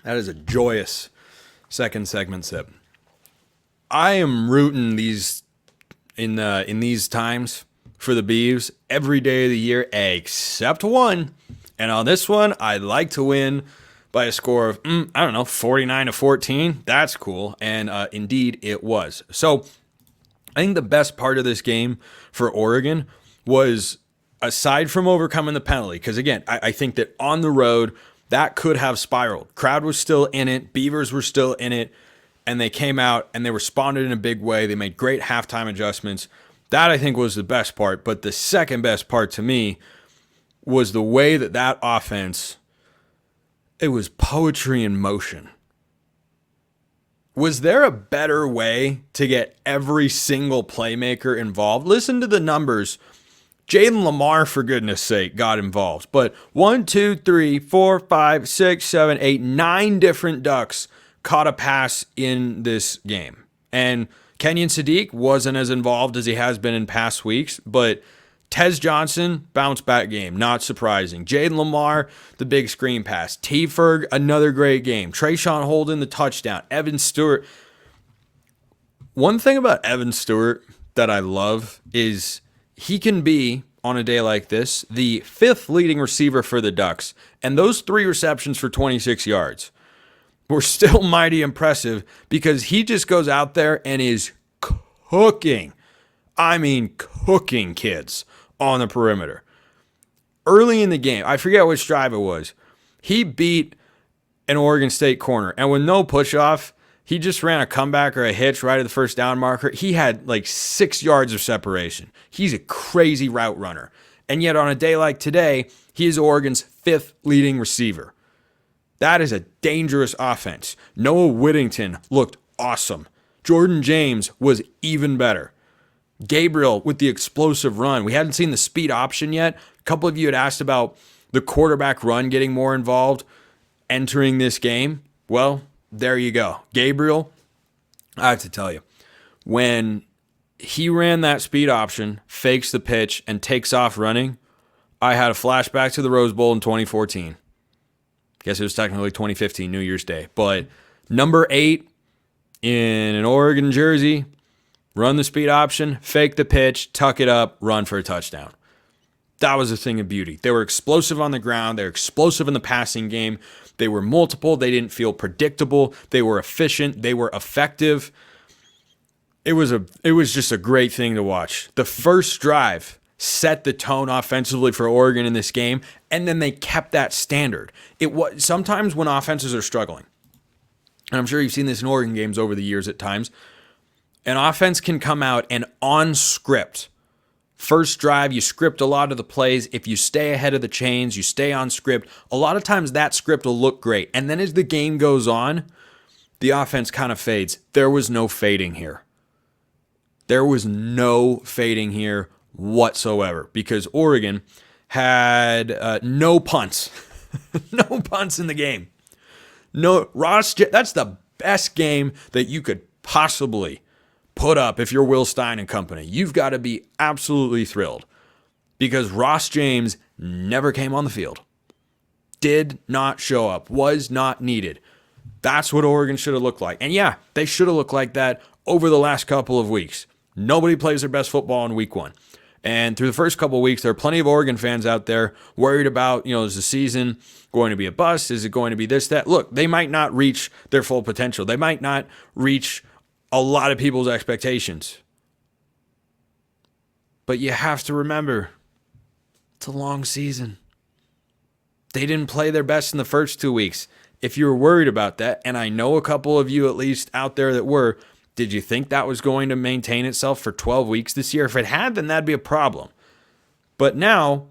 That is a joyous second segment sip. I am rooting in these times for the Beavs every day of the year except one. And on this one, I'd like to win by a score of 49-14. That's cool, and indeed it was. So I think the best part of this game for Oregon was, aside from overcoming the penalty, because again, I think that on the road that could have spiraled. Crowd was still in it, Beavers were still in it, and they came out and they responded in a big way. They made great halftime adjustments. That I think was the best part. But the second best part to me was the way that offense, it was poetry in motion. Was there a better way to get every single playmaker involved? Listen to the numbers. Jaden Lamar, for goodness sake, got involved. But 1, 2, 3, 4, 5, 6, 7, 8, 9 different Ducks caught a pass in this game. And Kenyon Sadiq wasn't as involved as he has been in past weeks, but Tez Johnson, bounce back game, not surprising. Jaden Lamar, the big screen pass. T. Ferg, another great game. Trayshawn Holden, the touchdown. Evan Stewart. One thing about Evan Stewart that I love is he can be, on a day like this, the 5th leading receiver for the Ducks. And those 3 receptions for 26 yards were still mighty impressive because he just goes out there and is cooking. I mean, cooking kids on the perimeter. Early in the game, I forget which drive it was, he beat an Oregon State corner. And with no push-off, he just ran a comeback or a hitch right at the first down marker. He had like 6 yards of separation. He's a crazy route runner. And yet on a day like today, he is Oregon's 5th leading receiver. That is a dangerous offense. Noah Whittington looked awesome. Jordan James was even better. Gabriel with the explosive run. We hadn't seen the speed option yet. A couple of you had asked about the quarterback run getting more involved entering this game. Well, there you go. Gabriel, I have to tell you, when he ran that speed option, fakes the pitch, and takes off running, I had a flashback to the Rose Bowl in 2014. Guess it was technically 2015, New Year's Day. But number 8 in an Oregon jersey, run the speed option, fake the pitch, tuck it up, run for a touchdown. That was a thing of beauty. They were explosive on the ground. They were explosive in the passing game. They were multiple. They didn't feel predictable. They were efficient. They were effective. It was just a great thing to watch. The first drive set the tone offensively for Oregon in this game, and then they kept that standard. It was sometimes when offenses are struggling, and I'm sure you've seen this in Oregon games over the years at times, an offense can come out and on script, first drive, you script a lot of the plays. If you stay ahead of the chains, you stay on script, a lot of times that script will look great. And then as the game goes on, the offense kind of fades. There was no fading here. There was no fading here whatsoever because Oregon had no punts. No punts in the game. No, that's the best game that you could possibly put up if you're Will Stein and company. You've got to be absolutely thrilled because Ross James never came on the field. Did not show up. Was not needed. That's what Oregon should have looked like. And yeah, they should have looked like that over the last couple of weeks. Nobody plays their best football in week 1. And through the first couple of weeks, there are plenty of Oregon fans out there worried about, is the season going to be a bust? Is it going to be this, that? Look, they might not reach their full potential. They might not reach a lot of people's expectations. But you have to remember, it's a long season. They didn't play their best in the first 2 weeks. If you were worried about that, and I know a couple of you at least out there that were, did you think that was going to maintain itself for 12 weeks this year? If it had, then that'd be a problem. But now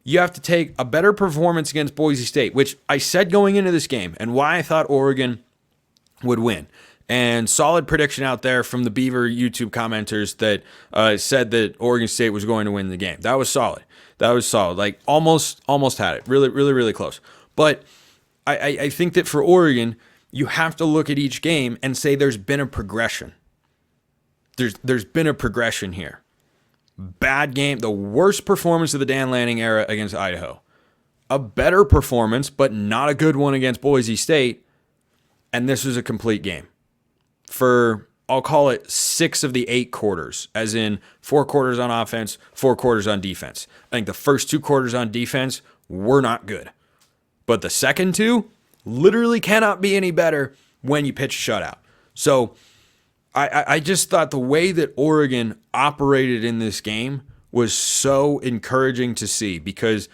you have to take a better performance against Boise State, which I said going into this game and why I thought Oregon would win. And solid prediction out there from the Beaver YouTube commenters that said that Oregon State was going to win the game. That was solid. Like almost had it. Really, really, really close. But I think that for Oregon, you have to look at each game and say there's been a progression. There's been a progression here. Bad game, the worst performance of the Dan Lanning era against Idaho. A better performance, but not a good one against Boise State. and this was a complete game for, I'll call it 6 of the 8 quarters, as in 4 quarters on offense, 4 quarters on defense. I think the first 2 quarters on defense were not good, but the second 2 literally cannot be any better when you pitch a shutout. So I just thought the way that Oregon operated in this game was so encouraging to see, because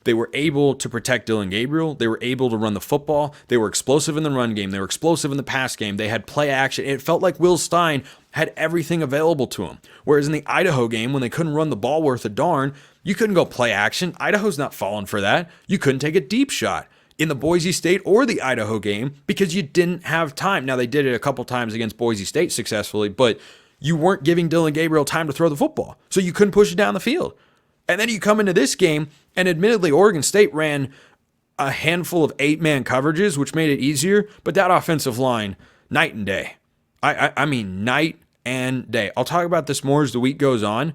they were able to protect Dylan Gabriel. They were able to run the football. They were explosive in the run game. They were explosive in the pass game. They had play action. It felt like Will Stein had everything available to him. Whereas in the Idaho game, when they couldn't run the ball worth a darn, you couldn't go play action. Idaho's not falling for that. You couldn't take a deep shot in the Boise State or the Idaho game because you didn't have time. Now, they did it a couple times against Boise State successfully, but you weren't giving Dylan Gabriel time to throw the football, so you couldn't push it down the field. And then you come into this game, and admittedly, Oregon State ran a handful of 8-man coverages, which made it easier, but that offensive line, night and day. I mean, night and day. I'll talk about this more as the week goes on.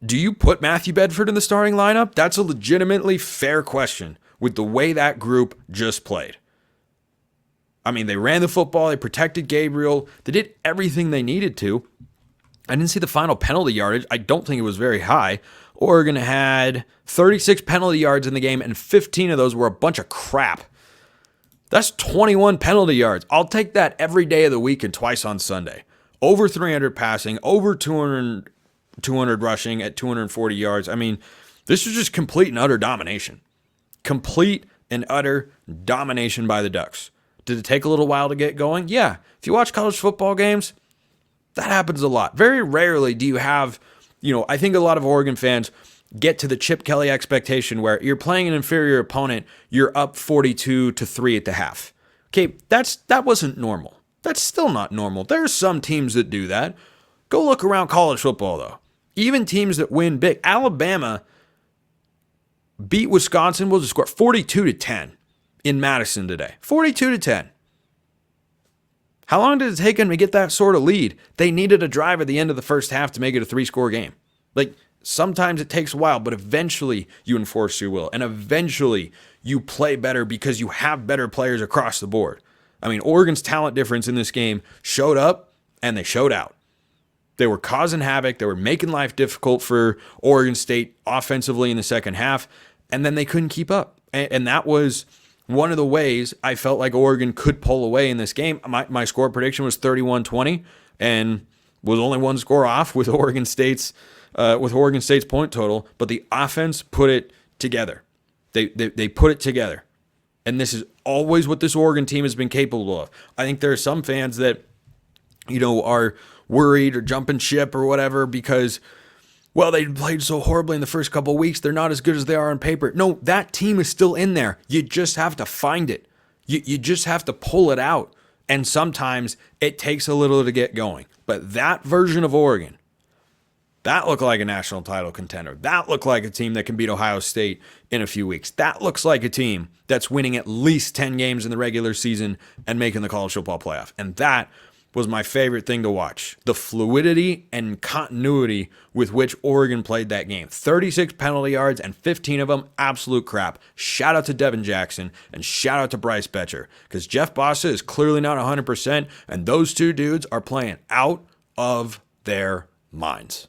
Do you put Matthew Bedford in the starting lineup? That's a legitimately fair question with the way that group just played. I mean, they ran the football, they protected Gabriel, they did everything they needed to. I didn't see the final penalty yardage. I don't think it was very high. Oregon had 36 penalty yards in the game, and 15 of those were a bunch of crap. That's 21 penalty yards. I'll take that every day of the week and twice on Sunday. Over 300 passing, over 200 rushing at 240 yards. I mean, this was just complete and utter domination. Complete and utter domination by the Ducks. Did it take a little while to get going? Yeah. If you watch college football games, that happens a lot. Very rarely do you have, I think a lot of Oregon fans get to the Chip Kelly expectation where you're playing an inferior opponent, you're up 42-3 at the half. Okay, that wasn't normal. That's still not normal. There are some teams that do that. Go look around college football, though. Even teams that win big. Alabama beat Wisconsin, will just score 42-10 in Madison today. 42-10. How long did it take them to get that sort of lead? They needed a drive at the end of the first half to make it a 3-score game. Like, sometimes it takes a while, but eventually you enforce your will. And eventually you play better because you have better players across the board. I mean, Oregon's talent difference in this game showed up and they showed out. They were causing havoc. They were making life difficult for Oregon State offensively in the second half, and then they couldn't keep up. And that was one of the ways I felt like Oregon could pull away in this game. My score prediction was 31-20 and was only one score off with Oregon State's point total, but the offense put it together. They put it together. And this is always what this Oregon team has been capable of. I think there are some fans that, are worried or jumping ship or whatever because, well, they played so horribly in the first couple of weeks. They're not as good as they are on paper. No, that team is still in there. You just have to find it. You just have to pull it out. And sometimes it takes a little to get going. But that version of Oregon, that looked like a national title contender. That looked like a team that can beat Ohio State in a few weeks. That looks like a team that's winning at least 10 games in the regular season and making the college football playoff. And that was my favorite thing to watch. The fluidity and continuity with which Oregon played that game. 36 penalty yards and 15 of them absolute crap. Shout out to Devin Jackson and shout out to Bryce Betcher because Jeff Bossa is clearly not 100% and those two dudes are playing out of their minds.